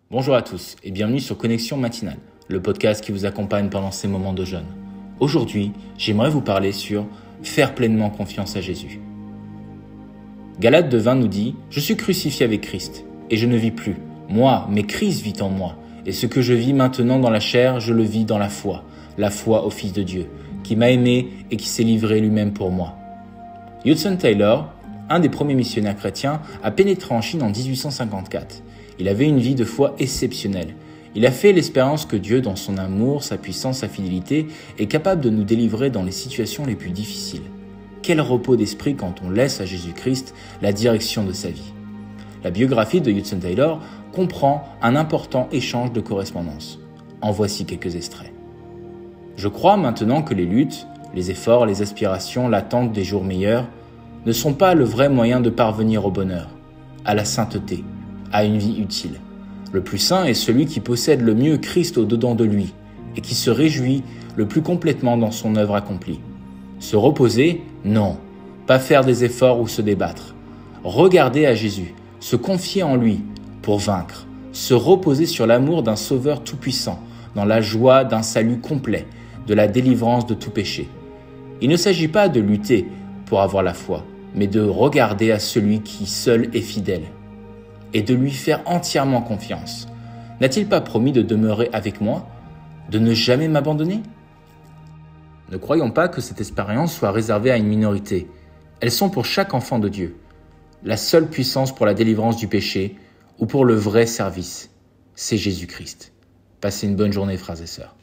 Bonjour à tous et bienvenue sur Connexion Matinale, le podcast qui vous accompagne pendant ces moments de jeûne. Aujourd'hui, j'aimerais vous parler sur faire pleinement confiance à Jésus. Galates 2:20 nous dit « Je suis crucifié avec Christ, et je ne vis plus, moi, mais Christ vit en moi. Et ce que je vis maintenant dans la chair, je le vis dans la foi au Fils de Dieu, qui m'a aimé et qui s'est livré lui-même pour moi. » Hudson Taylor, un des premiers missionnaires chrétiens, a pénétré en Chine en 1854. Il avait une vie de foi exceptionnelle. Il a fait l'expérience que Dieu, dans son amour, sa puissance, sa fidélité, est capable de nous délivrer dans les situations les plus difficiles. Quel repos d'esprit quand on laisse à Jésus-Christ la direction de sa vie. La biographie de Hudson Taylor comprend un important échange de correspondance. En voici quelques extraits. Je crois maintenant que les luttes, les efforts, les aspirations, l'attente des jours meilleurs ne sont pas le vrai moyen de parvenir au bonheur, à la sainteté, à une vie utile. Le plus saint est celui qui possède le mieux Christ au-dedans de lui et qui se réjouit le plus complètement dans son œuvre accomplie. Se reposer? Non. Pas faire des efforts ou se débattre. Regarder à Jésus, se confier en lui pour vaincre, se reposer sur l'amour d'un Sauveur tout-puissant, dans la joie d'un salut complet, de la délivrance de tout péché. Il ne s'agit pas de lutter pour avoir la foi, mais de regarder à celui qui seul est fidèle et de lui faire entièrement confiance. N'a-t-il pas promis de demeurer avec moi, de ne jamais m'abandonner? Ne croyons pas que cette expérience soit réservée à une minorité. Elles sont pour chaque enfant de Dieu. La seule puissance pour la délivrance du péché ou pour le vrai service, c'est Jésus-Christ. Passez une bonne journée, frères et sœurs.